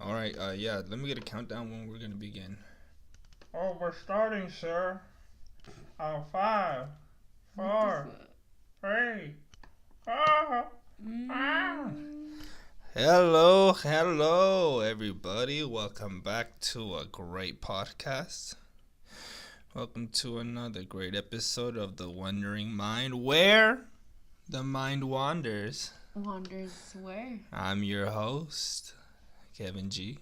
All right. Yeah. Let me get a countdown when we're gonna begin. Oh, we're starting, sir. Five, four, three. Ah, ah. Hello, everybody. Welcome back to a great podcast. Welcome to another great episode of The Wandering Mind, where the mind wanders. Wanders where? I'm your host, Kevin G.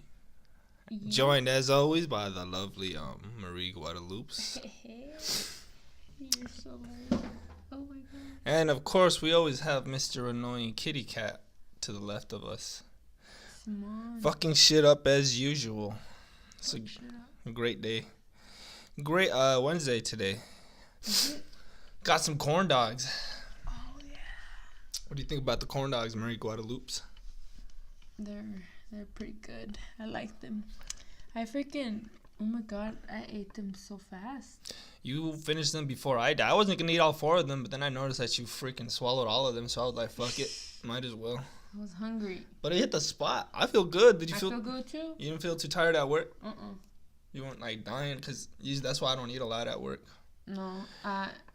Yeah. Joined as always by the lovely Marie Guadalupe. You're so loud. Oh my god. And of course, we always have Mr. Annoying Kitty Cat to the left of us. Simone. Fucking shit up as usual. It's Shut up. a great day. Great Wednesday today. Got some corn dogs. Oh yeah. What do you think about the corn dogs, Marie Guadalupe? They're pretty good. I like them. Oh my god, I ate them so fast. You finished them before I did. I wasn't gonna eat all 4 of them, but then I noticed that you freaking swallowed all of them, so I was like, fuck it. Might as well. I was hungry. But it hit the spot. I feel good. Did you I feel feel good too. You didn't feel too tired at work? Uh-uh. You weren't like dying? Because that's why I don't eat a lot at work. No.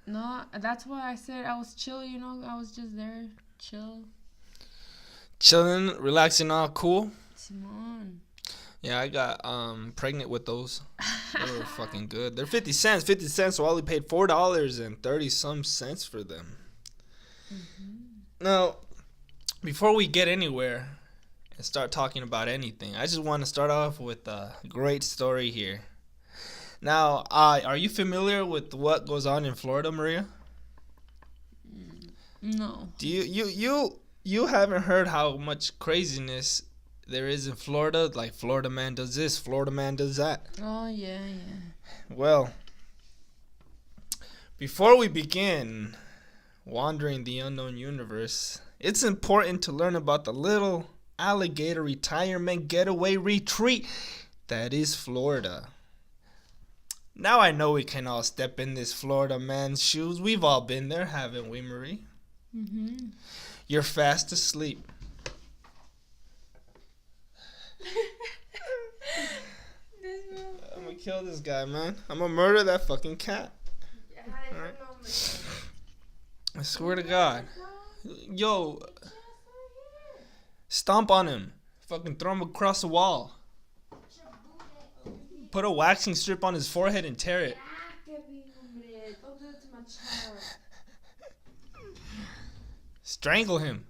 No, that's why I said I was chill, I was just there, chill. Chilling, relaxing, all cool. Simone. Yeah, I got pregnant with those. They were fucking good. They're 50 cents. 50 cents, so I only paid $4.30 some for them. Mm-hmm. Now, before we get anywhere and start talking about anything, I just want to start off with a great story here. Now, are you familiar with what goes on in Florida, Maria? No. Do you haven't heard how much craziness there is in Florida? Like, Florida man does this, Florida man does that. Oh yeah. Well, before we begin wandering the unknown universe, it's important to learn about the little alligator retirement getaway retreat that is Florida. Now I know we can all step in this Florida man's shoes. We've all been there, haven't we, Marie? Mm-hmm. You're fast asleep. I'm gonna kill this guy, man. I'm gonna murder that fucking cat. Alright. I swear to God. Yo, stomp on him. Fucking throw him across the wall. Put a waxing strip on his forehead and tear it. Strangle him.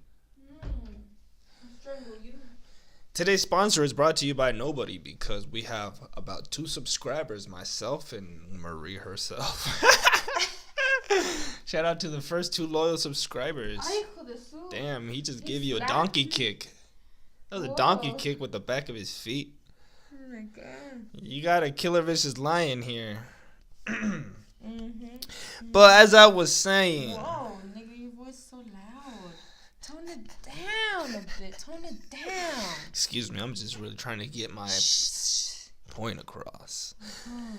Today's sponsor is brought to you by nobody because we have about 2 subscribers, myself and Marie herself. Shout out to the first 2 loyal subscribers. Damn, he just gave you a donkey kick. That was a donkey kick with the back of his feet. Oh my god. You got a killer vicious lion here. Mm-hmm. But as I was saying, Whoa, nigga, your voice so loud. Tone it down a bit. Tone it down. excuse me, I'm just really trying to get my point across. Oh.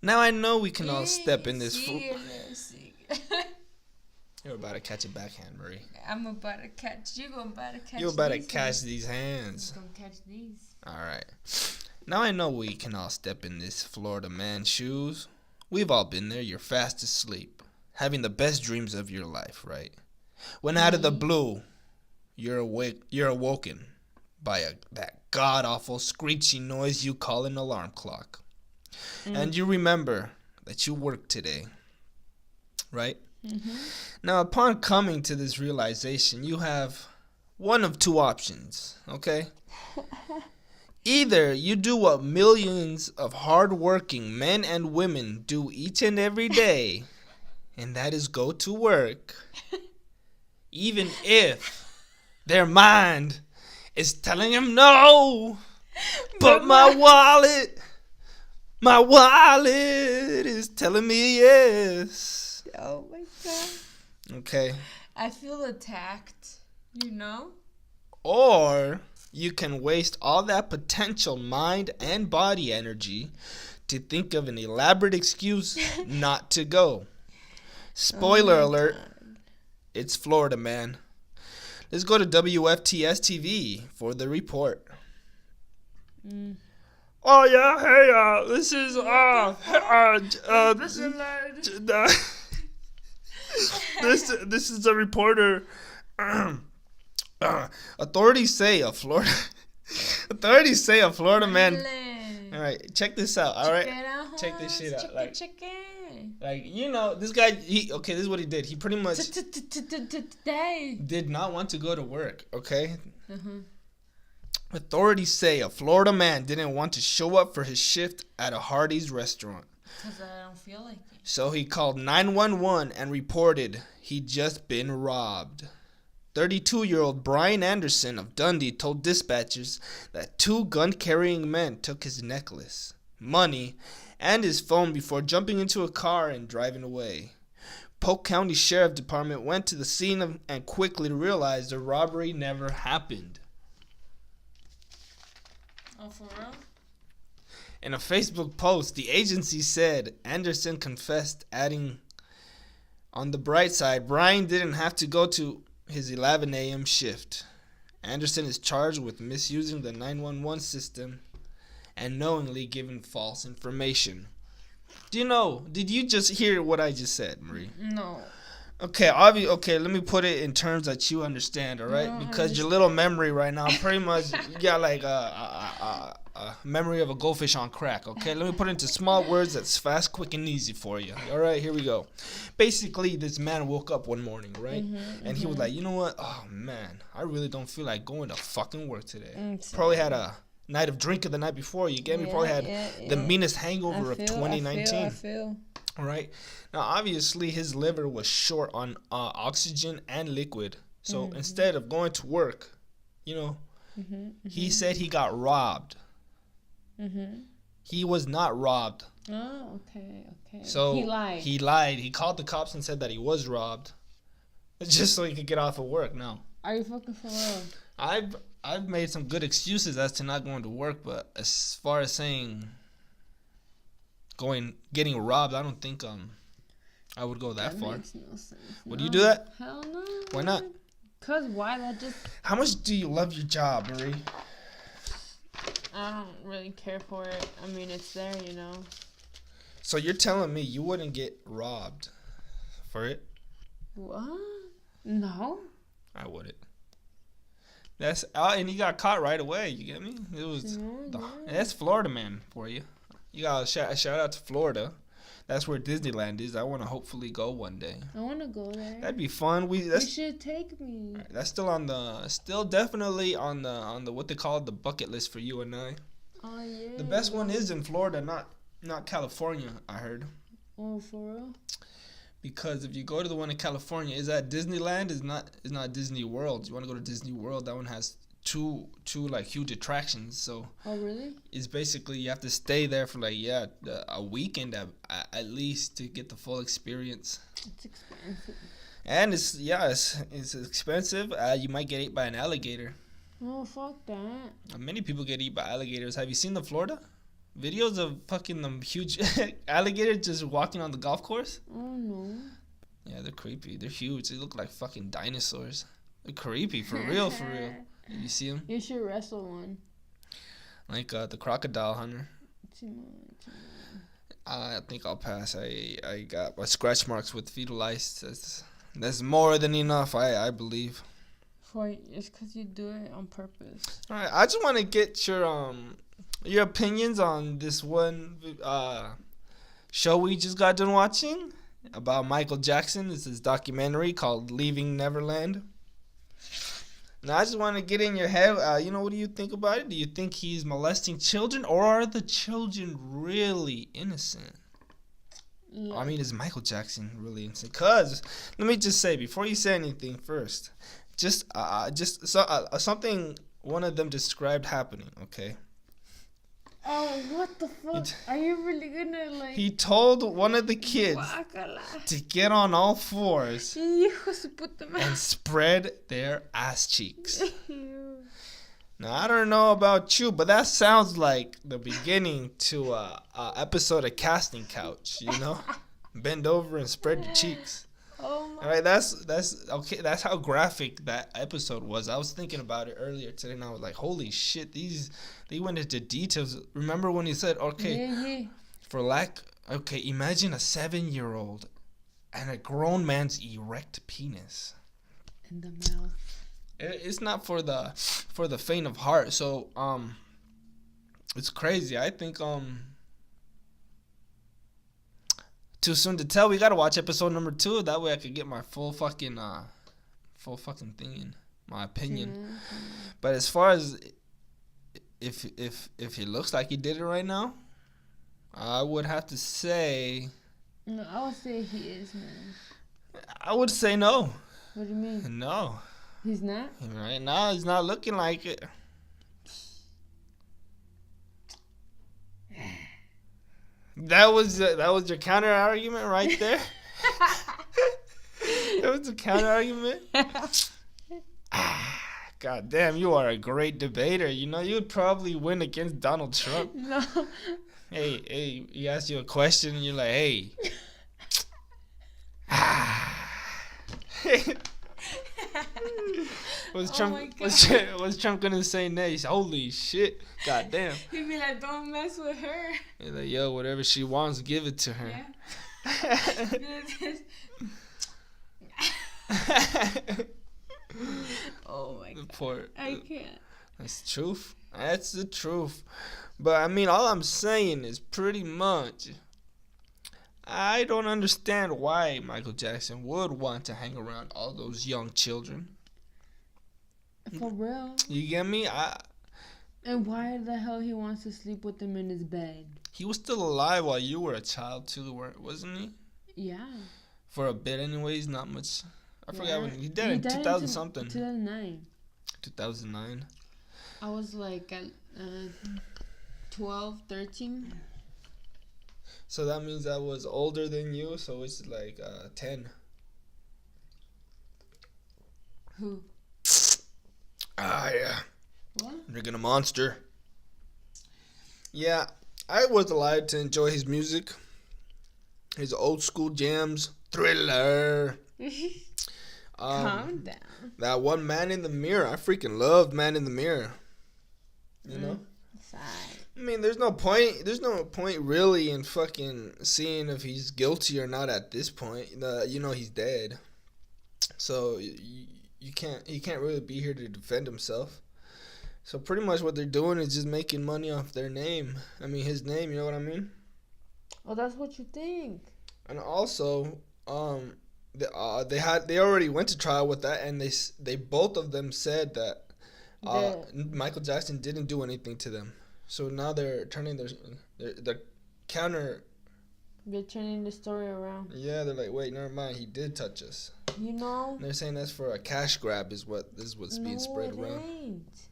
Now I know we can all step in this. You're about to catch a backhand, Marie. I'm about to catch you. I'm about to catch. You're about to these catch ones. these hands. I'm gonna catch these. All right. Now I know we can all step in this Florida man's shoes. We've all been there. You're fast asleep, having the best dreams of your life, right? When out of the blue, you're awake. You're awoken by that god awful screeching noise you call an alarm clock, and you remember that you work today, right? Mm-hmm. Now, upon coming to this realization, you have one of 2 options, okay? Either you do what millions of hardworking men and women do each and every day, and that is go to work, even if their mind is telling them no, but my wallet is telling me yes. Oh my god. Okay. I feel attacked. Or you can waste all that potential mind and body energy to think of an elaborate excuse not to go. Spoiler alert, it's Florida, man. Let's go to WFTS TV for the report. Mm. Oh yeah, hey, this is this is a reporter. Authorities say a Florida man. All right, check this out. All right, check this shit out. Like you know, this guy. This is what he did. He pretty much did not want to go to work. Okay. Authorities say a Florida man didn't want to show up for his shift at a Hardee's restaurant. Because I don't feel like it. So he called 911 and reported he'd just been robbed. 32-year-old Brian Anderson of Dundee told dispatchers that 2 gun-carrying men took his necklace, money, and his phone before jumping into a car and driving away. Polk County Sheriff Department went to the scene and quickly realized the robbery never happened. Oh, for real? In a Facebook post, the agency said Anderson confessed, adding, "On the bright side, Brian didn't have to go to his 11 a.m. shift." Anderson is charged with misusing the 911 system and knowingly giving false information. Did you just hear what I just said, Marie? No. Okay, let me put it in terms that you understand, all right? Because your little memory right now, pretty much, you got like a memory of a goldfish on crack, okay? Let me put it into small words that's fast, quick, and easy for you. All right, here we go. Basically, this man woke up one morning, right? And he was like, you know what? Oh, man, I really don't feel like going to fucking work today. Probably had a night of drinking the night before, you get me? Probably had the meanest hangover of 2019. I feel. All right. Now, obviously, his liver was short on oxygen and liquid. So instead of going to work, he said he got robbed. He was not robbed. Oh, okay. So he lied. He lied. He called the cops and said that he was robbed, just so he could get off of work. Now, are you fucking for real? I've made some good excuses as to not going to work, but as far as saying getting robbed, I don't think I would go that far. Makes no sense. Would you do that? Hell no. Why not? Cause why? That just. How much do you love your job, Marie? I don't really care for it. I mean, it's there, So you're telling me you wouldn't get robbed for it? What? No. I wouldn't. And he got caught right away. You get me? It was that's Florida man for you. You got a shout out to Florida. That's where Disneyland is. I want to hopefully go one day. I want to go there. That'd be fun. You should take me. That's still definitely on the what they call the bucket list for you and I. Oh yeah. The best one is in Florida, not California. I heard. Oh, for real? Because if you go to the one in California, is that Disneyland? Is not Disney World. You want to go to Disney World? That one has two like huge attractions. So. Oh really? It's basically you have to stay there for a weekend at least to get the full experience. It's expensive. And it's expensive. You might get ate by an alligator. Oh fuck that. Many people get eaten by alligators. Have you seen the Florida videos of fucking them huge alligators just walking on the golf course? Oh no. Yeah, they're creepy. They're huge. They look like fucking dinosaurs. They're creepy for real. You see them? You should wrestle one. Like the crocodile hunter. I think I'll pass. I got my scratch marks with fetal ice. That's more than enough. I believe. It's because you do it on purpose. All right. I just want to get your opinions on this one show we just got done watching about Michael Jackson. It's this documentary called Leaving Neverland. Now, I just want to get in your head, what do you think about it? Do you think he's molesting children, or are the children really innocent? Yeah. I mean, is Michael Jackson really innocent? Because, let me just say, before you say anything first, something one of them described happening, okay? Oh, what the fuck? Are you really gonna, He told one of the kids to get on all fours and spread their ass cheeks. Now, I don't know about you, but that sounds like the beginning to a episode of Casting Couch, Bend over and spread your cheeks. Oh All right, that's okay. That's how graphic that episode was. I was thinking about it earlier today, and I was like, "Holy shit!" They went into details. Remember when he said, "Okay, okay, imagine a 7-year-old and a grown man's erect penis." In the mouth. It's not for the faint of heart. So it's crazy. I think too soon to tell. We gotta watch episode number 2. That way I could get my full fucking thing in my opinion. Mm-hmm. But as far as if he looks like he did it right now, I would have to say. No, I would say he is, man. I would say no. What do you mean? No. He's not? Right now, he's not looking like it. That was your counter argument right there. That was the counter argument. God damn, you are a great debater. You know, you'd probably win against Donald Trump. No. Hey, he asked you a question and you're like, hey. Was Trump gonna say next? Holy shit. God damn. He'd be like, don't mess with her. He's like, yo, whatever she wants, give it to her. Yeah. Oh my god. Poor. I can't. That's the truth. That's the truth. But I mean, all I'm saying is pretty much, I don't understand why Michael Jackson would want to hang around all those young children. For real. You get me? And why the hell he wants to sleep with them in his bed? He was still alive while you were a child too, wasn't he? Yeah. For a bit anyways, not much. I forgot when he died He in died 2000 something. 2009. 2009. I was like at 12, 13. So that means I was older than you, so it's like 10. Who? Yeah. What? Drinking a Monster. Yeah, I was allowed to enjoy his music. His old school jams. Thriller. Calm down. That one, Man in the Mirror. I freaking loved Man in the Mirror. You know? Side. I mean, there's no point really in fucking seeing if he's guilty or not at this point. You know he's dead. So he can't really be here to defend himself. So pretty much what they're doing is just making money off their name. I mean, his name, you know what I mean? Well, that's what you think. And also, they already went to trial with that, and they both of them said that Michael Jackson didn't do anything to them. So now they're turning their counter. They're turning the story around. Yeah, they're like, wait, never mind, he did touch us. You know. And they're saying that's for a cash grab is what's being spread around. Ain't.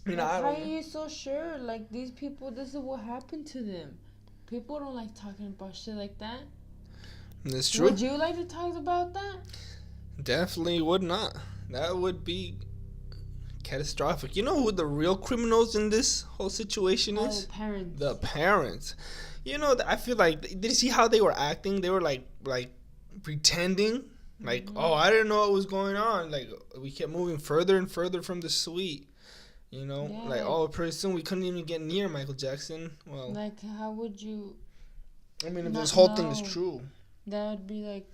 I mean, Why are you so sure? Like, these people, this is what happened to them. People don't like talking about shit like that. That's true. Would you like to talk about that? Definitely would not. That would be catastrophic. You know who the real criminals in this whole situation is? The parents. The parents. You know, I feel like, did you see how they were acting? They were like pretending. Like, oh, I didn't know what was going on. Like, we kept moving further and further from the suite. You know, yeah. like, oh, pretty soon we couldn't even get near Michael Jackson. Well, like, how would you? I mean, if this whole thing is true, that would be like.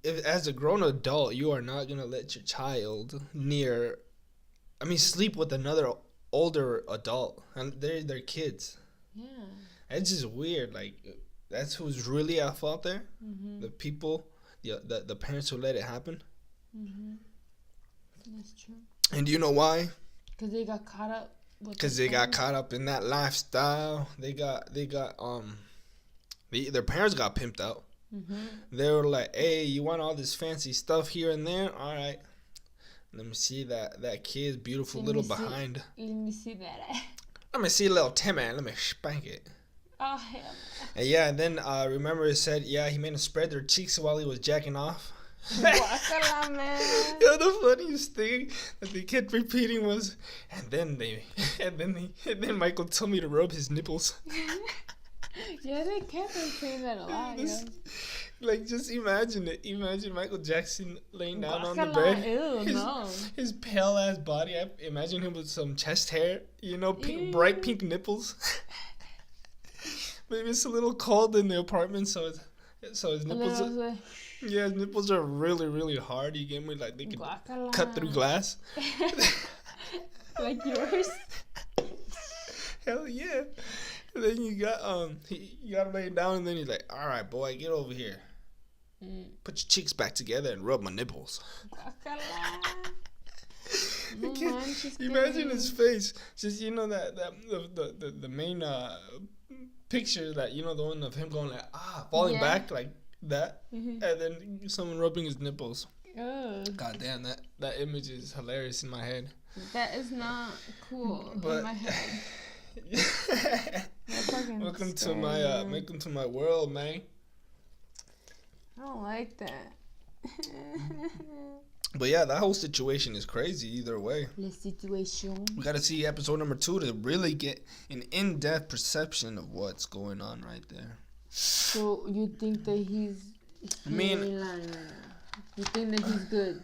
If as a grown adult, you are not gonna let your child sleep with another older adult, and they're kids. Yeah. It's just weird. Like, that's who's really at fault there. Mm-hmm. The people, the parents who let it happen. Mm-hmm. That's true. And do you know why? Because they got caught up. Because they got caught up in that lifestyle. Their parents got pimped out. Mm-hmm. They were like, hey, you want all this fancy stuff here and there? All right. Let me see that kid's beautiful little behind. Let me see that. Let me see little Timmy. Let me spank it. Oh, hell. And yeah, and then remember it said, yeah, he made them spread their cheeks while he was jacking off. Guacala, man. You know, the funniest thing that they kept repeating was, and then Michael told me to rub his nipples. Yeah, they kept saying that a lot. Like, just imagine it. Imagine Michael Jackson laying down on the bed. Ew, no. His pale ass body. I imagine him with some chest hair. You know, Ew. bright pink nipples. Maybe it's a little cold in the apartment, so his nipples. Yeah, his nipples are really, really hard. You get me? Like they can cut through glass. Like yours. Hell yeah. And then you got you gotta lay down, and then he's like, all right, boy, get over here. Put your cheeks back together and rub my nipples. Imagine his face. Just that the main picture, that the one of him going like falling back like that, and then someone rubbing his nipples. God damn, that image is hilarious in my head. That is not cool in my head. Welcome to my world, man. I don't like that. But yeah, that whole situation is crazy either way. The situation. We got to see episode number 2 to really get an in-depth perception of what's going on right there. So you think that he's lying right now? You think that he's good?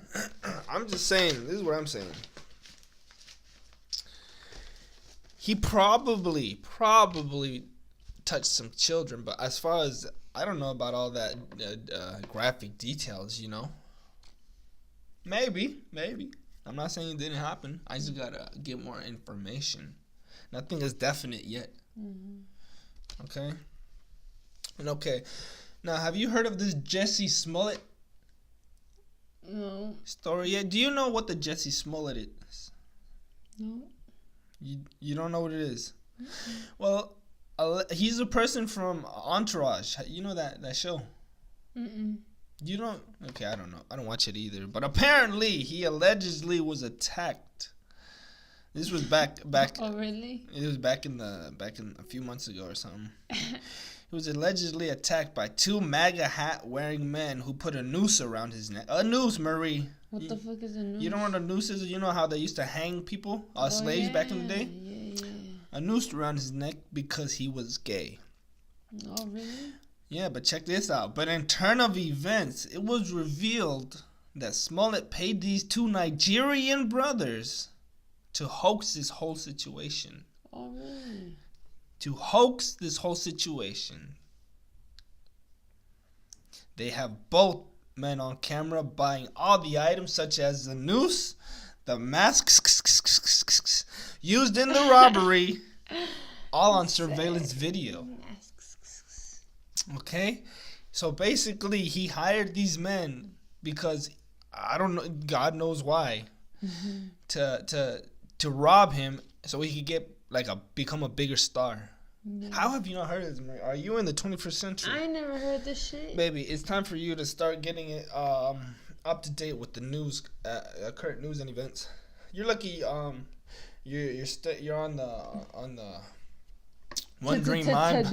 I'm just saying, this is what I'm saying. He probably touched some children, but as far as, I don't know about all that graphic details, Maybe. I'm not saying it didn't happen. I just gotta get more information. Nothing is definite yet. Mm-hmm. Okay? And okay. Now, have you heard of this Jussie Smollett story yet? Do you know what the Jussie Smollett is? No. You don't know what it is? Mm-hmm. Well, he's a person from Entourage. You know that show? Mm-mm. You don't? Okay, I don't know. I don't watch it either. But apparently, he allegedly was attacked. This was back. Oh, really? It was back in a few months ago or something. He was allegedly attacked by 2 MAGA hat wearing men who put a noose around his neck. A noose, Marie. What the fuck is a noose? You know what a noose is? You know how they used to hang people, slaves back in the day? Yeah. A noose around his neck because he was gay. Oh, really? Yeah, but check this out. But in turn of events, it was revealed that Smollett paid these 2 Nigerian brothers to hoax this whole situation. Oh, really? To hoax this whole situation. They have both men on camera buying all the items such as the noose, the masks used in the robbery, all on surveillance video. Okay? So basically, he hired these men because, I don't know, God knows why, to rob him so he could get become a bigger star. Yeah. How have you not heard of this, Marie? Are you in the 21st century? I never heard this shit. Baby, it's time for you to start getting it up to date with the news, current news and events. You're lucky. You're on the One Dream Mind.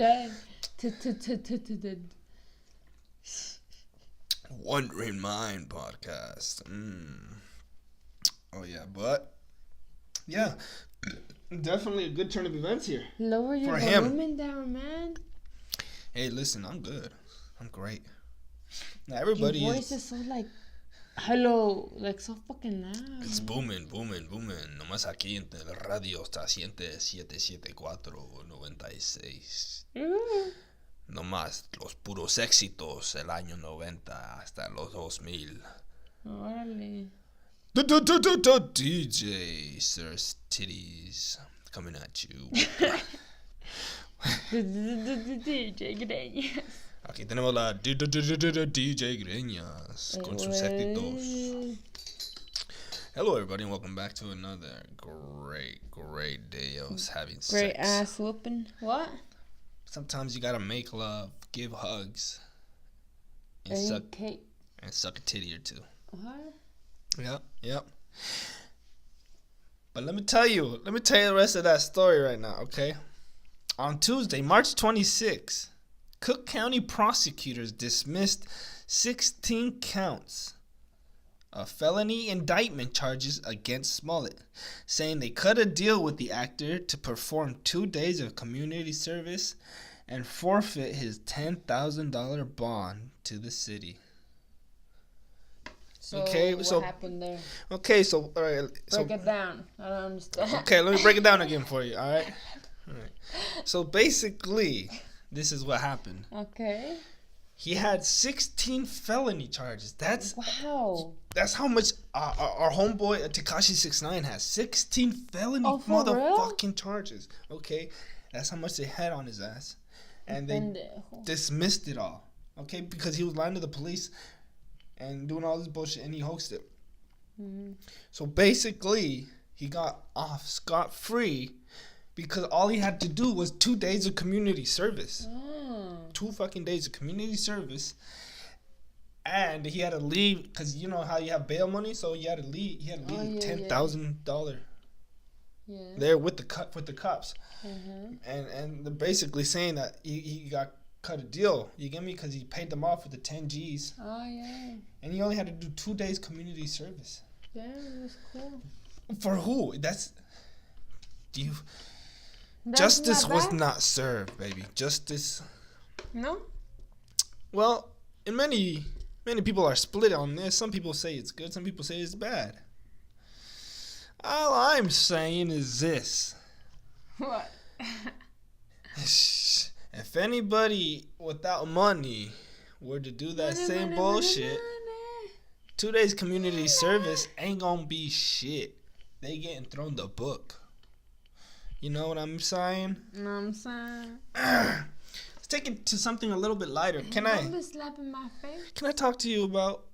One Dream Mind podcast. Oh yeah, but yeah. Definitely a good turn of events here. Lower your volume down, man. Hey, listen, I'm good. I'm great. Now everybody your voice is so hello, so fucking loud. It's booming. Nomás aquí en la radio está 774-96. Nomás los puros éxitos el año 90 hasta los 2000. Órale. DJ Sir's Titties coming at you. DJ Greñas. Aquí tenemos la DJ Greñas con sus éxitos. Hello everybody and welcome back to another great day of having sex. Great ass whooping. What? Sometimes you gotta make love, give hugs, and suck a titty or two. What? Yep. But let me tell you the rest of that story right now, okay? On Tuesday, March 26, Cook County prosecutors dismissed 16 counts of felony indictment charges against Smollett, saying they cut a deal with the actor to perform 2 days of community service and forfeit his $10,000 bond to the city. So Okay, what so- happened there? Okay, so all right, Break it down. I don't understand. okay, let me break it down again for you. All right. So basically, this is what happened. Okay. He had 16 felony charges. That's Wow. how much our homeboy Tekashi 6ix9ine has. 16 felony Oh, for real? motherfucking charges. Okay, that's how much they had on his ass, and they Pendejo. dismissed it all. Okay, because he was lying to the police and doing all this bullshit, and he hoaxed it. Mhm. So basically, he got off scot-free because all he had to do was 2 days of community service. Oh. 2 fucking days of community service. And he had to leave because you know how you have bail money, so he had to leave. He had to Oh, leave yeah, $10,000 Yeah. there with the cops, Mhm. and they're basically saying that he got cut a deal. You get me? Because he paid them off with the 10 G's, Oh yeah. and he only had to do 2 days community service. Yeah, that's cool. For who? That's you. That's Justice not was bad. not served, baby. Justice. No. Well, and many people are split on this. Some people say it's good. Some people say it's bad. All I'm saying is this: What? if anybody without money were to do that same bullshit, 2 days community service ain't gonna be shit. They getting thrown the book. You know what I'm saying? You know what I'm saying? Let's take it to something a little bit lighter. Can Don't be slapping my face. I talk to you about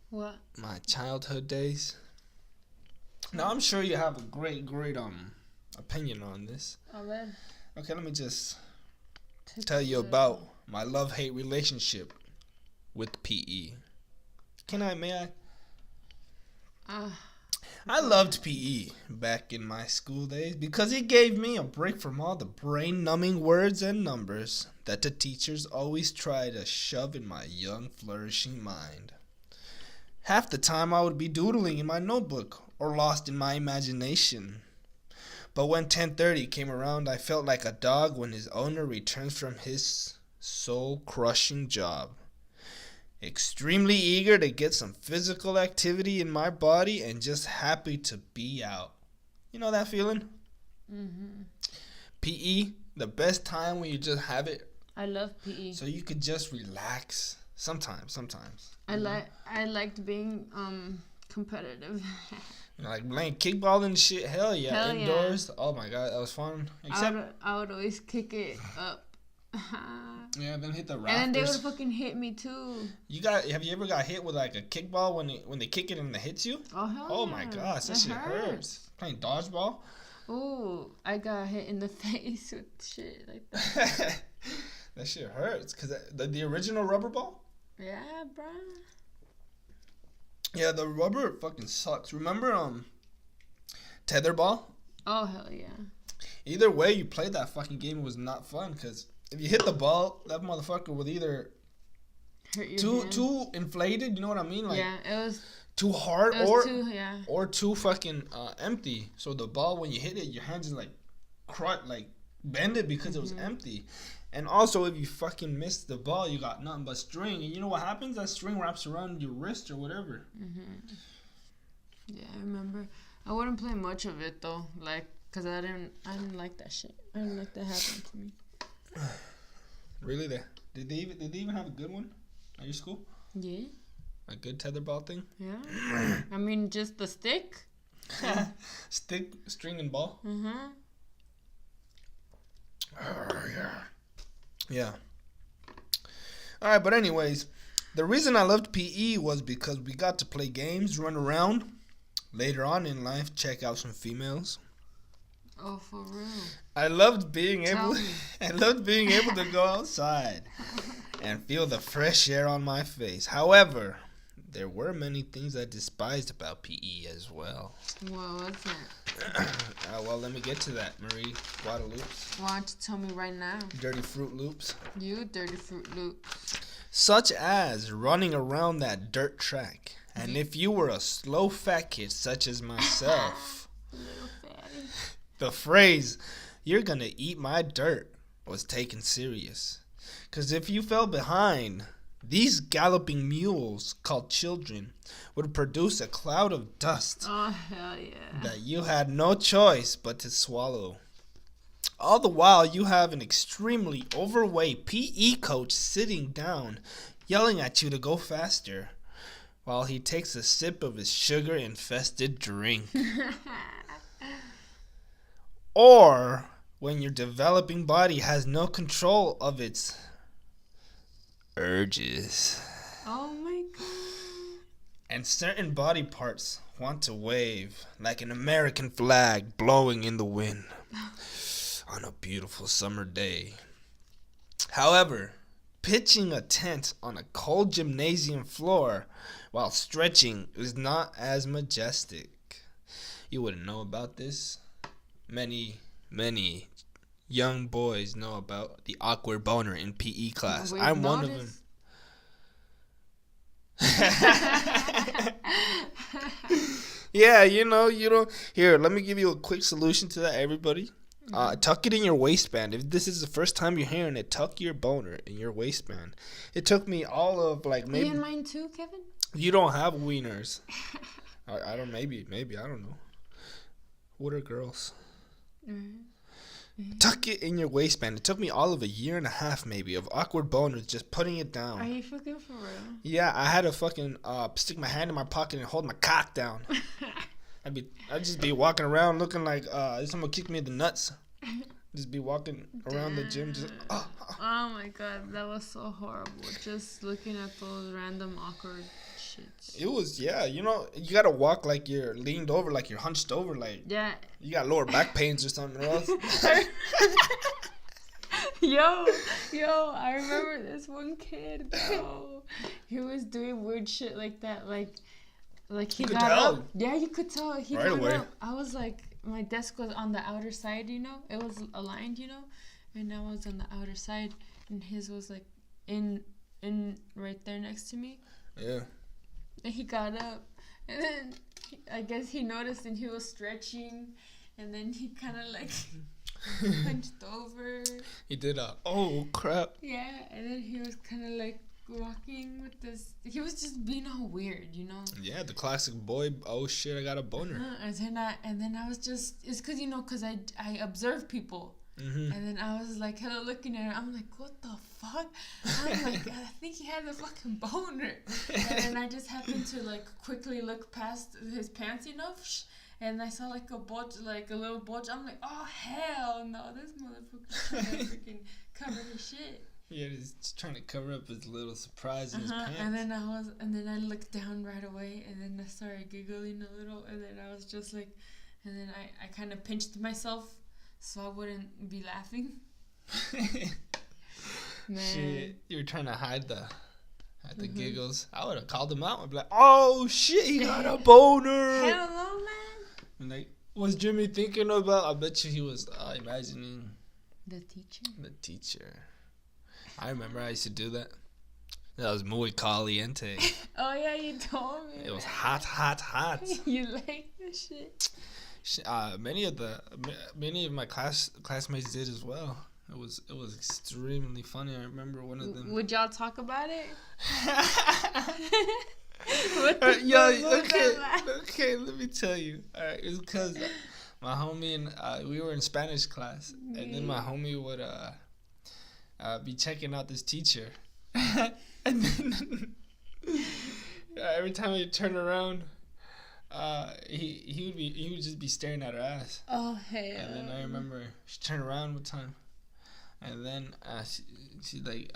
What? my childhood days? Now I'm sure you have a great opinion on this. A ver. Okay, let me just tell you about my love-hate relationship with PE. May I? I loved PE back in my school days because it gave me a break from all the brain-numbing words and numbers that the teachers always try to shove in my young, flourishing mind. Half the time I would be doodling in my notebook or lost in my imagination. But when 10:30 came around, I felt like a dog when his owner returns from his soul-crushing job. Extremely eager to get some physical activity in my body and just happy to be out. You know that feeling? Mhm. PE, the best time when you just have it I love PE. so you could just relax. Sometimes. I liked being competitive. Like playing kickball and shit. Hell yeah. Hell yeah. Indoors. Oh my god, that was fun. Except I would always kick it up. yeah, then hit the And then they would rafters. fucking hit me too. Have you ever got hit with like a kickball when they kick it and it hits you? Oh hell Oh yeah. my gosh, that shit hurts. Playing dodgeball. Ooh, I got hit in the face with shit like that. That shit hurts. Cause the original rubber ball. Yeah, bruh. Yeah, the rubber fucking sucks. Remember tetherball? Oh hell yeah. Either way you played that fucking game, it was not fun. Cause if you hit the ball, that motherfucker would either Hurt your hand. too inflated. You know what I mean? Like yeah, it was too hard yeah. or too fucking empty. So the ball, when you hit it, your hands is like bended because it was empty. And also, if you fucking miss the ball, you got nothing but string. And you know what happens? That string wraps around your wrist or whatever. Yeah, I remember. I wouldn't play much of it though, like, cause I didn't like that shit. I didn't like that happening to me. Really? Did they even have a good one at your school? Yeah. A good tetherball thing? Yeah. I mean, just the stick. Stick, string, and ball. Yeah. All right, but anyways, the reason I loved PE was because we got to play games, run around. Later on in life, check out some females. Oh, for real. I loved being Tell able. me. I loved being able to go outside and feel the fresh air on my face. There were many things I despised about PE as well. What was it? Well, let me get to that, Marie Guadalupe. Why don't you tell me right now? Dirty Fruit Loops. You dirty Fruit Loop. Such as running around that dirt track. And if you were a slow fat kid such as myself, Little fatty. the phrase, "you're gonna eat my dirt," was taken serious. Because if you fell behind, these galloping mules, called children, would produce a cloud of dust Oh, hell yeah. that you had no choice but to swallow. All the while, you have an extremely overweight PE coach sitting down, yelling at you to go faster, while he takes a sip of his sugar-infested drink. Or when your developing body has no control of its urges, Oh my god. and certain body parts want to wave like an American flag blowing in the wind on a beautiful summer day. However, pitching a tent on a cold gymnasium floor while stretching is not as majestic. You wouldn't know about this. Many young boys know about the awkward boner in PE class. We've I'm one of them. noticed. Yeah, you know. Here, let me give you a quick solution to that, everybody. Tuck it in your waistband. If this is the first time you're hearing it, tuck your boner in your waistband. It took me all of like maybe. You and mine too, Kevin? You don't have wieners. I don't. Maybe. I don't know. What are girls? Tuck it in your waistband. It took me all of a year and a half, maybe, of awkward boners just putting it down. Are you fucking for real? Yeah, I had to fucking stick my hand in my pocket and hold my cock down. I'd just be walking around looking like someone kicked me in the nuts. Just be walking around the gym, just. Oh my god, that was so horrible. Just looking at those random awkward shits. It was, yeah, you gotta walk like you're leaned over, like you're hunched over, like Yeah. you got lower back pains or something else. Yo, I remember this one kid though. He was doing weird shit like that, like he You could got tell. up. Yeah, you could tell. He Right got away. up. I was like, my desk was on the outer side, it was aligned, and I was on the outer side, and his was like in right there next to me. Yeah. And he got up, and then I guess he noticed, and he was stretching, and then he kind of like hunched over. He did oh crap. Yeah, and then he was kind of like walking with this. He was just being all weird, Yeah, the classic boy. Oh shit, I got a boner. And then I was just. It's because I observe people. Mm-hmm. And then I was like, hello, looking at her. I'm like, what the fuck? I'm like, I think he had a fucking boner. And then I just happened to like quickly look past his pants, and I saw like a bulge, like a little bulge. I'm like, oh hell no, this motherfucker's trying to freaking cover his shit. Yeah, he's just trying to cover up his little surprise in his pants. And then I looked down right away, and then I started giggling a little, and then I was just like, and then I kind of pinched myself so I wouldn't be laughing. Man. Shit, you were trying to hide the giggles. I would have called him out. I'd be like, "Oh shit, he got a boner." Hell no, man. And like, what's Jimmy thinking about? I bet you he was imagining The teacher. the teacher. I remember I used to do that. That was muy caliente. Oh yeah, you told me. It was hot. You like this shit? Many of my classmates did as well. It was extremely funny. I remember one of them. Would y'all talk about it? Okay, let me tell you. All right, it was because my homie and we were in Spanish class, and then my homie would be checking out this teacher, and then every time he'd turn around, he would just be staring at her ass. Oh hell. And then I remember she turned around one time, and then she like,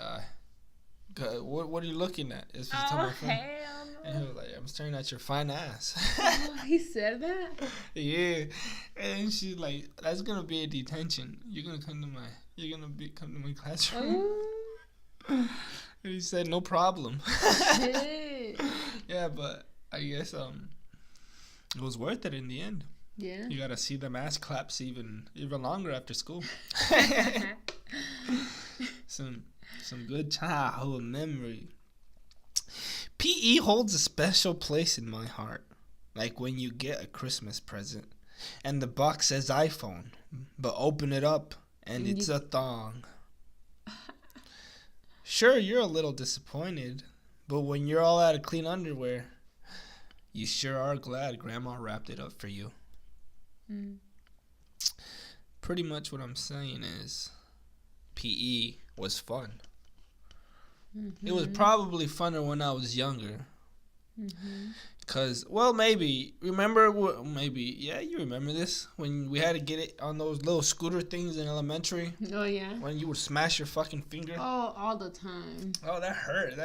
what are you looking at? It's just Oh my friend. hell no. And he was like, I'm staring at your fine ass. Oh, he said that? Yeah. And she's like, that's gonna be a detention. You're gonna come to my classroom. Oh. And he said, no problem. Shit. Yeah, but I guess it was worth it in the end. Yeah. You gotta see them ass claps even longer after school. Some good childhood memory. PE holds a special place in my heart. Like when you get a Christmas present and the box says iPhone, but open it up and it's a thong. Sure, you're a little disappointed, but when you're all out of clean underwear, you sure are glad Grandma wrapped it up for you. Mm. Pretty much what I'm saying is PE was fun. Mm-hmm. It was probably funner when I was younger. Mm-hmm. Cause, well, maybe remember, yeah, you remember this when we had to get it on those little scooter things in elementary Oh yeah. when you would smash your fucking finger. Oh, all the time. Oh, that hurt.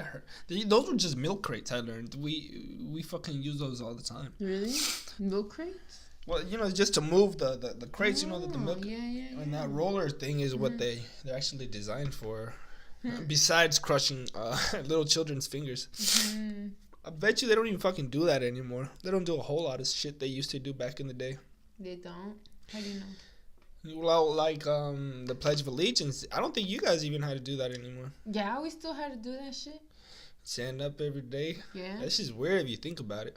Those were just milk crates. I learned we fucking use those all the time. Really? Milk crates? Well, just to move the crates. The milk Yeah. and that roller thing is what they're actually designed for. Besides crushing little children's fingers. Mm-hmm. I bet you they don't even fucking do that anymore. They don't do a whole lot of shit they used to do back in the day. They don't? How do you know? Well, like the Pledge of Allegiance, I don't think you guys even had to do that anymore. Yeah, we still had to do that shit. Stand up every day. Yeah. That's just weird if you think about it.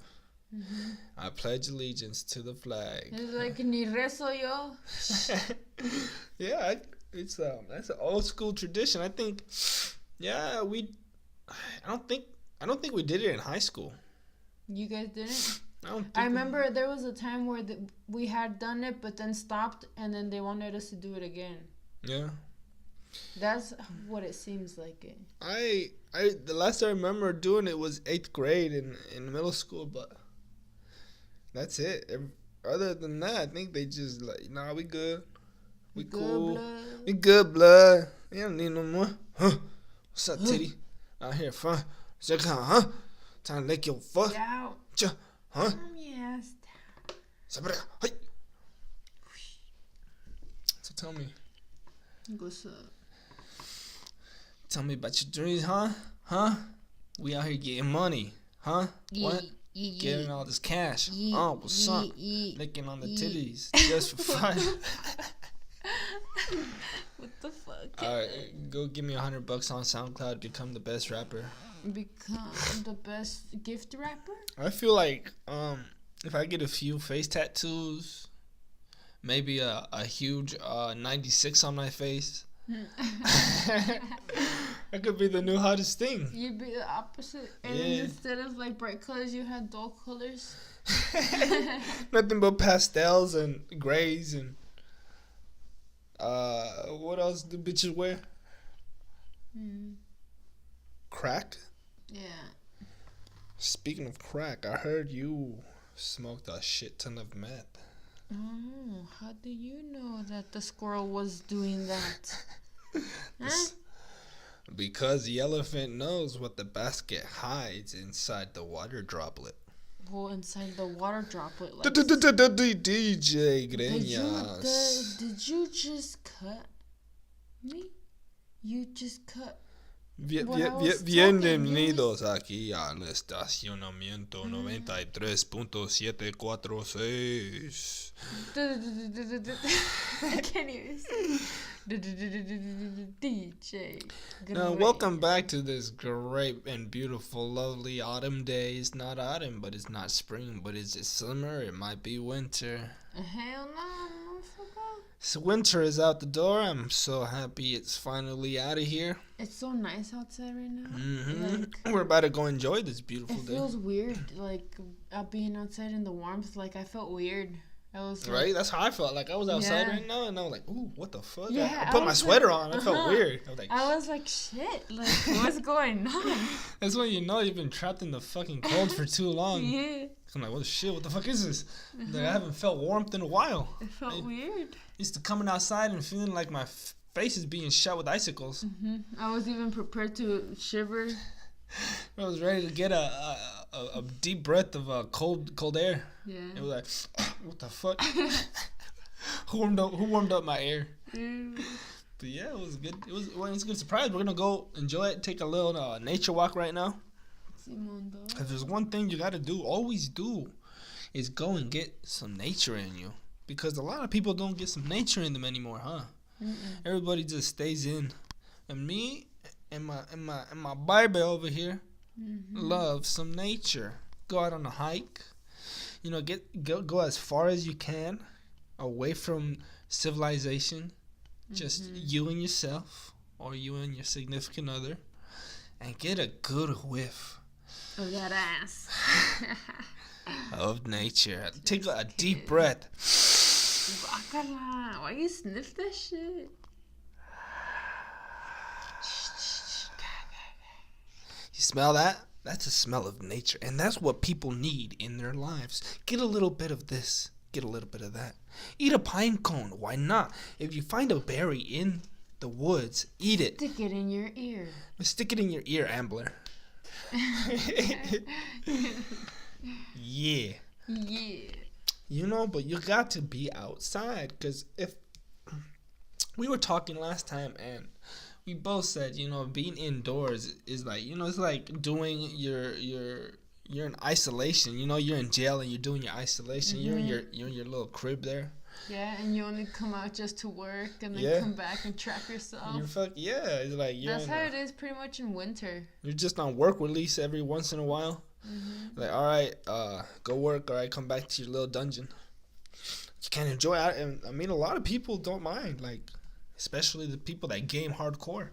Mm-hmm. I pledge allegiance to the flag. It's like ni rezo yo. Yeah, it's that's an old school tradition. I think, yeah, I don't think we did it in high school. You guys didn't? I remember there was a time where we had done it, but then stopped, and then they wanted us to do it again. Yeah. That's what it seems like. It. The last I remember doing it was 8th grade in middle school, but that's it. Other than that, I think they just like, nah, we good. We cool. Blood. We good, blood. We don't need no more. Huh? What's up, titty? Out here, fun. Huh? Time to lick your foot. Get out. Huh? Yes. So tell me. What's up? Tell me about your dreams, huh? Huh? We out here getting money, huh? What? Getting all this cash. Oh, what's up? Licking on the titties just for fun. What the fuck? Alright, go give me $100 on SoundCloud. Become the best rapper. Become the best gift rapper? I feel like if I get a few face tattoos, maybe a huge 96 on my face, that could be the new hottest thing. You'd be the opposite. And Yeah. then instead of like bright colors, you had dull colors. Nothing but pastels and grays and what else do bitches wear? Crack? Yeah. Speaking of crack, I heard you smoked a shit ton of meth. Oh, how do you know that the squirrel was doing that? Huh? Because the elephant knows what the basket hides inside the water droplet. Well, inside the water droplet. Like, DJ Greñas. did you just cut me? You just cut. Bienvenidos aquí al estacionamiento 93.746. I can't even see. DJ. Now, welcome back to this great and beautiful, lovely autumn day. It's not autumn, but it's not spring, but is it summer? It might be winter. Hell no, motherfucker. So winter is out the door. I'm so happy it's finally out of here. It's so nice outside right now. Mm-hmm. Like, We're about to go enjoy this beautiful it day. feels weird, like being outside in the warmth. Like I felt weird. I was like, Right? That's how I felt. Like I was outside Yeah. right now, and I was like, "Ooh, what the fuck?" Yeah, I put I my was sweater like, on. I felt weird. I was like, I was like, shit. Like, what's going on? "That's when you know you've been trapped in the fucking cold for too long." Yeah, I'm like, "What the shit? What the fuck is this?" Like, I haven't felt warmth in a while. it felt weird. Used to coming outside and feeling like my face is being shot with icicles. I was even prepared to shiver. I was ready to get a deep breath of cold air. Yeah. It was like, what the fuck? Who warmed up my air? Ew. But yeah, it was good. It was a good surprise. We're gonna go enjoy it. Take a little nature walk right now. Simondo. If there's one thing you gotta do, always do, is go and get some nature in you. Because a lot of people don't get some nature in them anymore, huh? Everybody just stays in. And me and my baby over here love some nature. Go out on a hike. You know, go as far as you can away from civilization. Just you and yourself, or you and your significant other. and get a good whiff Oh, that ass. of nature. Take a deep breath. Guacala. Why you sniff that shit? You smell that? That's a smell of nature. And that's what people need in their lives. Get a little bit of this. Get a little bit of that. Eat a pine cone. Why not? If you find a berry in the woods, eat it. Stick it in your ear. Stick it in your ear, Ambler. Yeah. Yeah. You know, but you got to be outside. Because if we were talking last time and we both said, you know, being indoors is like, you know, it's like doing you're in isolation. You know, you're in jail and you're doing your isolation. You're in your little crib there. Yeah, and you only come out just to work and then Yeah. come back and trap yourself. It's like you're That's how it is pretty much in winter. you're just on work release every once in a while. Like, all right, go work. All right, come back to your little dungeon. You can't enjoy it. And I mean, a lot of people don't mind, like, especially the people that game hardcore.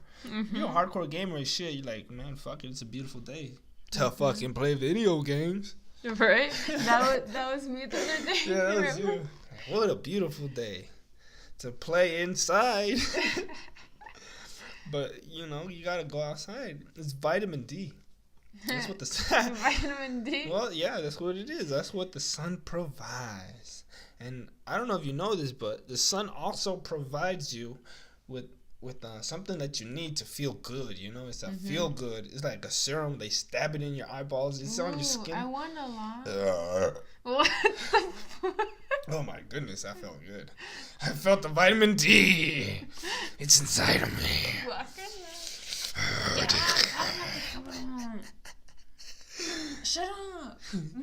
You're a hardcore gamer and shit. You're like, man, fuck it, it's a beautiful day to fucking play video games. Right? That was me the other day. Yeah, that was remember? you. What a beautiful day to play inside. But, you know, you gotta go outside. It's vitamin D. That's what the sun. Vitamin D. Well, yeah, that's what it is. That's what the sun provides. And I don't know if you know this, but the sun also provides you with something that you need to feel good. You know, it's a feel good. It's like a serum. They stab it in your eyeballs. It's on your skin. I want a lot. What the fuck? Oh my goodness, that felt good. I felt the vitamin D. It's inside of me. Shut up.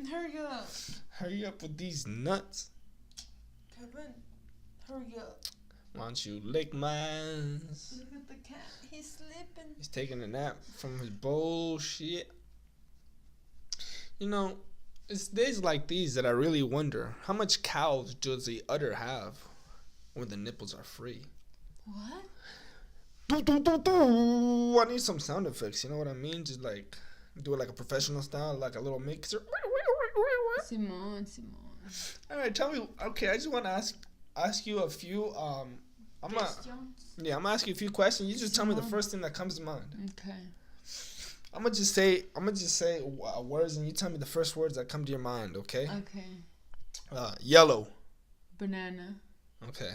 Hurry up. Hurry up with these nuts. Kevin, hurry up. Why don't you lick mine? Look at the cat. He's sleeping. He's taking a nap from his bullshit. You know, it's days like these that I really wonder, how much cows does the udder have when the nipples are free? What? I need some sound effects, you know what I mean? Just like, do it like a professional style, like a little mixer. Simon. Alright, tell me, okay, I just want to ask you a few, I'm gonna ask you a few questions. You just tell me the first thing that comes to mind. Okay. I'm gonna just say words, and you tell me the first words that come to your mind. Okay. Okay. Yellow. Banana. Okay.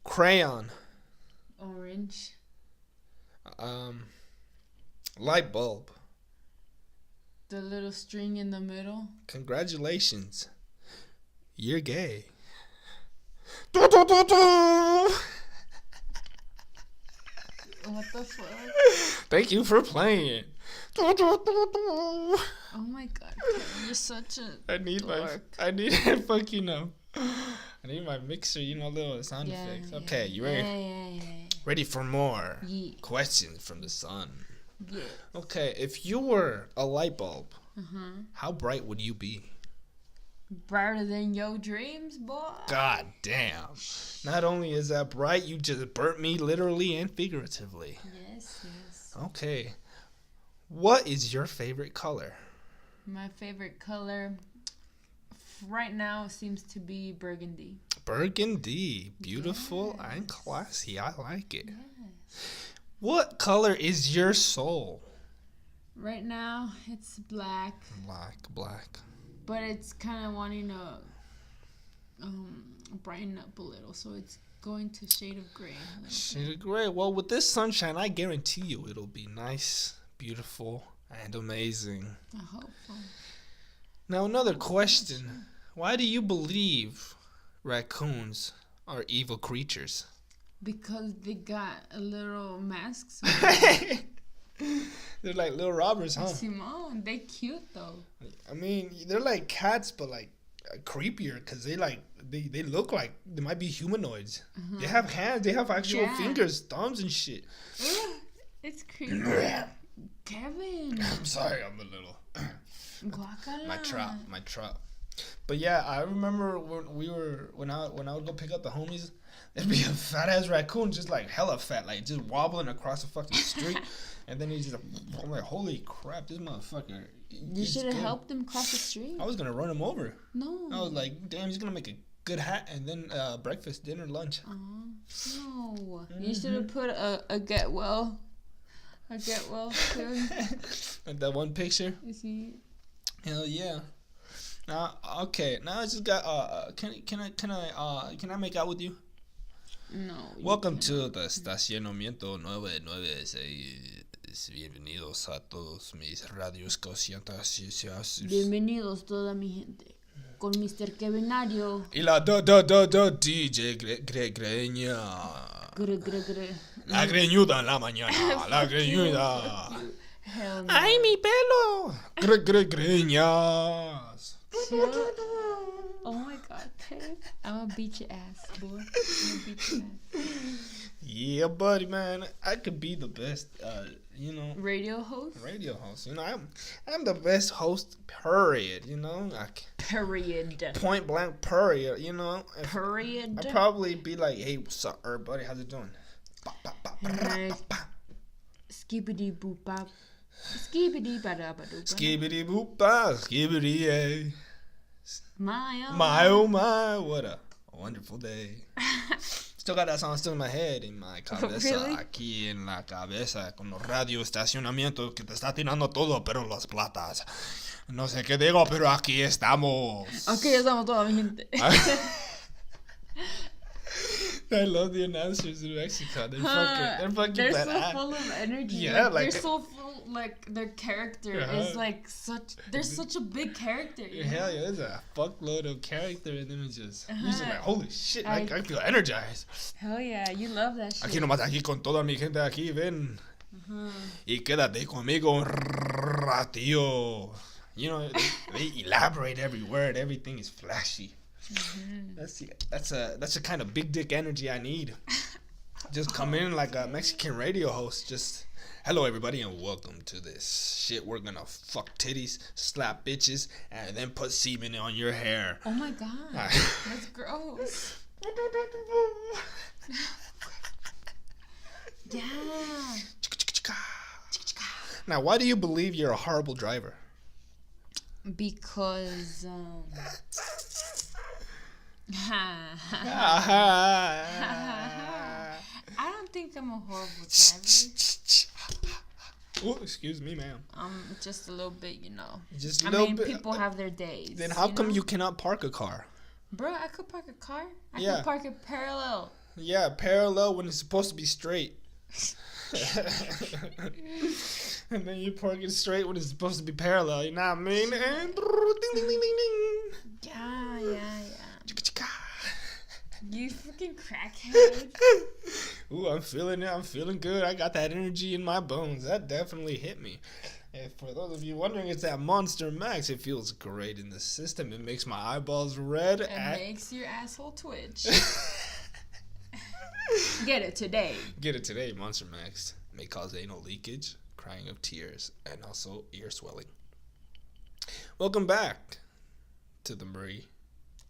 Crayon. Orange. Light bulb. The little string in the middle. Congratulations. You're gay. What the fuck? Thank you for playing. Oh my god, Kevin, you're such a I need dork. I need my mixer, you know, little sound effects. Okay, you ready? Yeah. Ready for more Yeah. questions from the sun? Yeah. Okay, if you were a light bulb, Uh-huh. how bright would you be? Brighter than your dreams, boy. God damn. Not only is that bright, you just burnt me literally and figuratively. Yes. Okay. What is your favorite color? My favorite color right now seems to be burgundy. Burgundy. Beautiful and classy. I like it. Yes. What color is your soul? Right now, it's black, Black. but it's kind of wanting to brighten up a little, so it's going to shade of gray. Shade of gray. Well, with this sunshine, I guarantee you it'll be nice, beautiful, and amazing. I hope so. Now, another question. Why do you believe raccoons are evil creatures? Because they got a little masks. They're like little robbers, huh? Simone, they cute though. I mean, they're like cats, but like creepier because they look like they might be humanoids. They have hands. They have actual fingers, thumbs, and shit. It's creepy. Kevin. I'm sorry, I'm a little. Guacala. My trap. But yeah, I remember when I would go pick up the homies, there'd be a fat ass raccoon, just like hella fat, like just wobbling across the fucking street, and then he's just like, I'm like, holy crap, this motherfucker. You should have helped him cross the street. I was gonna run him over. No. I was like, damn, he's gonna make a good hat, and then breakfast, dinner, lunch. No. You should have put a get well soon. Like that one picture. You see? Hell yeah. Now, okay. Now I just got. Can I make out with you? No. Welcome to the estacionamiento 996. Bienvenidos a todos mis radioscocientas. Bienvenidos toda mi gente. Con Mr. Kevenario. Y la DJ Greña. Gre. La greñuda en la mañana. La greñuda. Hell no. ¡Ay, mi pelo! Greñas. Oh my god, Ted. I'm gonna beat your ass, boy. I'm gonna beat your ass. Yeah, buddy, man. I could be the best, Radio host? radio host. I'm the best host, period, Period. Point blank, period, Period. I'd probably be like, hey, what's up, everybody? How's it doing? Nice. Skibbity boop bop. Skibbity ba da ba doo. Skibbity boop ba, skibbity yay. My oh my, what a wonderful day. Still got that song still in my head, in my cabeza, Really? aquí en la cabeza, con los radio estacionamientos que te está tirando todo, pero las platas. No sé qué digo, pero aquí estamos. Aquí estamos toda mi gente. I love the announcers in Mexico. They're fucking They're so badass. full of energy. Yeah, they're so full. Like their character is like such. They're such a big character. You know? Hell yeah, there's a fuckload of character in them. You're just like, holy shit, I feel energized. Hell yeah, you love that shit. Aquí nomás, aquí con toda mi gente aquí, ven. Y quédate conmigo un ratillo. They elaborate every word. Everything is flashy. That's a kind of big dick energy I need. Just come in like a Mexican radio host. Just hello everybody and welcome to this shit. We're gonna fuck titties, slap bitches, and then put semen on your hair. Oh my god, that's gross. Yeah. Now, why do you believe you're a horrible driver? Because I don't think I'm a horrible driver. Oh, excuse me, ma'am. Just a little bit, Just a I little mean, bit. people have their days. Then how come you cannot park a car? Bro, I could park a car. I Yeah. could park it parallel. Yeah, parallel when it's supposed to be straight. And then you park it straight when it's supposed to be parallel. You know what I mean? And ding, ding, ding, ding, ding. Yeah. Chicka-chicka. You freaking crackhead. Ooh, I'm feeling it. I'm feeling good. I got that energy in my bones. That definitely hit me. And for those of you wondering, it's that Monster Max. It feels great in the system. It makes my eyeballs red. It makes your asshole twitch. Get it today. Get it today. Monster Max may cause anal leakage, crying of tears, and also ear swelling. Welcome back to the Murray.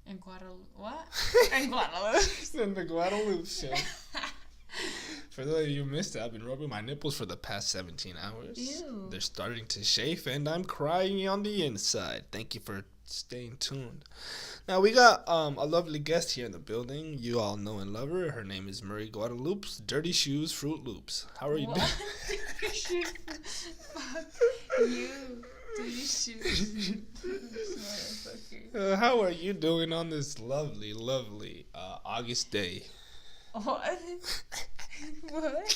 And Guadalupe. What? And Guadalupe. And the Guadalupe show. For those of you who missed it, I've been rubbing my nipples for the past 17 hours. Ew. They're starting to chafe, and I'm crying on the inside. Thank you for staying tuned. Now, we got a lovely guest here in the building. You all know and love her. Her name is Murray Guadalupe's Dirty Shoes Fruit Loops. How are you doing? Fuck you. Dirty shoes. How are you doing on this lovely, lovely August day? What? What?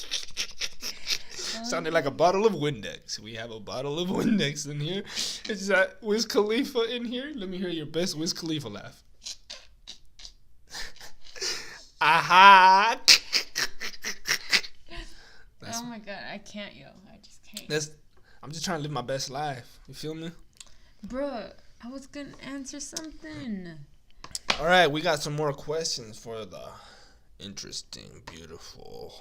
Sounded like a bottle of Windex. We have a bottle of Windex in here. Is that Wiz Khalifa in here? Let me hear your best Wiz Khalifa laugh. Aha! Oh my god, I can't, yo. I just can't. I'm just trying to live my best life. You feel me? Bruh, I was gonna answer something. All right, we got some more questions for the interesting, beautiful,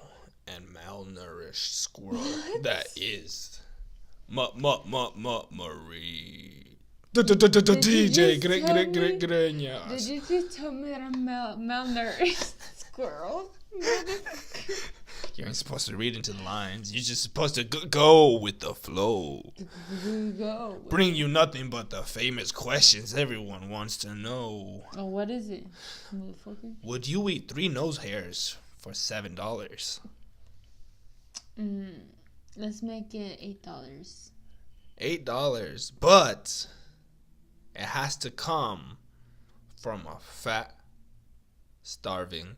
and malnourished squirrel that is Marie. DJ just tell me- Did Greñas. you just tell me that I'm malnourished squirrel? You ain't supposed to read into the lines. You're just supposed to go with the flow. Go. Bring you nothing but the famous questions everyone wants to know. Oh, what is it, motherfucker? Would you eat 3 nose hairs for $7? Let's make it $8. $8, but it has to come from a fat, starving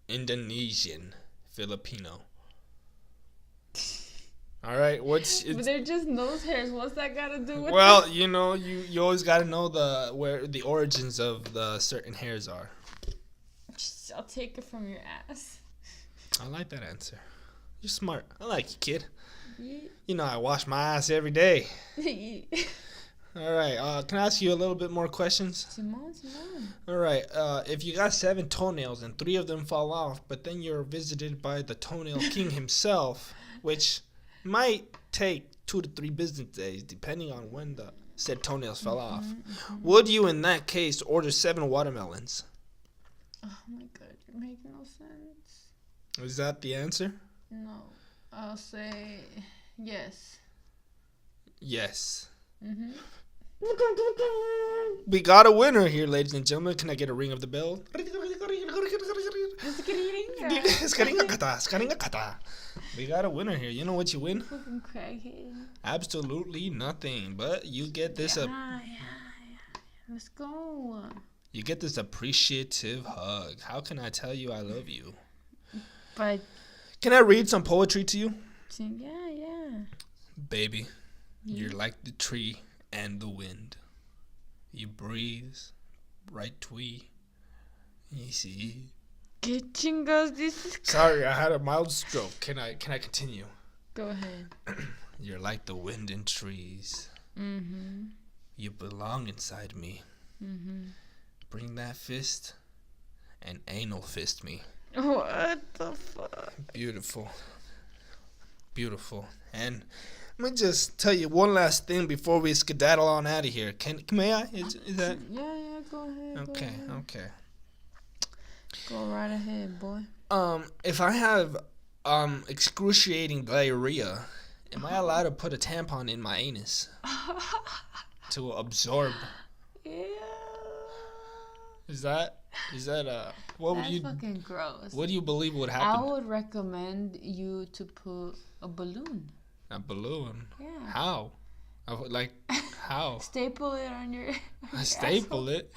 Indonesian Filipino. All right, But they're just nose hairs. What's that got to do with well, you know, you always got to know where the origins of the certain hairs are. I'll take it from your ass. I like that answer. You're smart. I like you, kid. Yeah. You know I wash my ass every day. All right. Can I ask you a little bit more questions? Simone. All right. If you got 7 toenails and 3 of them fall off, but then you're visited by the toenail king himself, which might take 2 to 3 business days, depending on when the said toenails fell off, would you, in that case, order 7 watermelons? Oh my god, you're making no sense. Is that the answer? No, I'll say yes. Yes. Mm-hmm. We got a winner here, ladies and gentlemen. Can I get a ring of the bell? We got a winner here. You know what you win? Fucking crackhead. Absolutely nothing. But you get this Yeah. Let's go. you get this appreciative hug. How can I tell you I love you? But Can I read some poetry to you? yeah. Baby, you're like the tree and the wind. You breathe right twee. You see. Get chingos. This is. Sorry, I had a mild stroke. Can I continue? Go ahead. You're like the wind in trees. Mm-hmm. You belong inside me. Mm-hmm. Bring that fist and anal fist me. What the fuck? Beautiful. Beautiful. And let me just tell you one last thing before we skedaddle on out of here. May I? Is that Yeah. Go ahead. okay? Go ahead. Okay. Go right ahead, boy. If I have excruciating diarrhea, am I allowed to put a tampon in my anus to absorb? Yeah. Is that what would That's you fucking gross. what do you believe would I happen? would recommend you to put a balloon. A balloon. Yeah. How? How? Staple it on your. I staple it.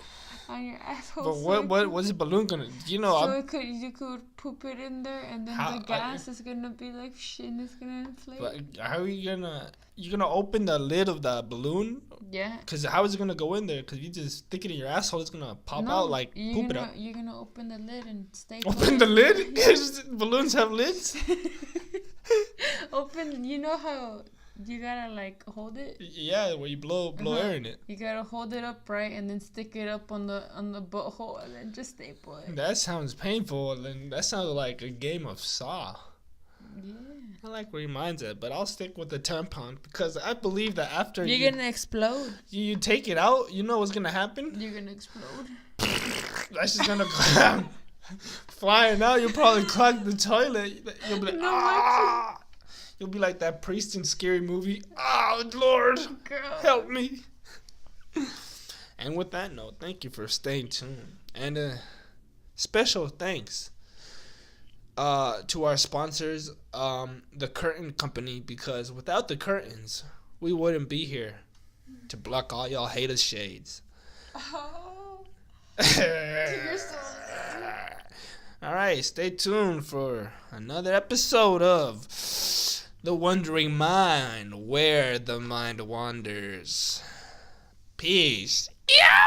On your asshole. But circle. what's a balloon gonna? You know, So you could poop it in there, and then How- the gas is gonna be like shit, and it's gonna inflate. but how are you gonna? You gonna open the lid of the balloon? Yeah. Cause how is it gonna go in there? Cause you just stick it in your asshole, it's gonna pop out like poop it out. You're gonna open the lid and staple. Open it. the lid? Balloons have lids? Open. You know how you gotta like hold it. Yeah, where you blow air in it. You gotta hold it up right, and then stick it up on the butthole, and then just staple it. That sounds painful. Then that sounds like a game of Saw. Yeah. I like where your mind's at, but I'll stick with the tampon because I believe that after You're gonna explode. you take it out, you know what's gonna happen? You're gonna explode. That's just gonna come flying out. You'll probably clog the toilet. You'll be like, No, ah! You'll be like that priest in Scary Movie. Oh, Lord, Girl. help me. And with that note, thank you for staying tuned. And special thanks to our sponsors, the Curtain Company, because without the curtains, we wouldn't be here to block all y'all haters' shades. Oh. All right, stay tuned for another episode of The Wandering Mind, where the mind wanders. Peace. Yow!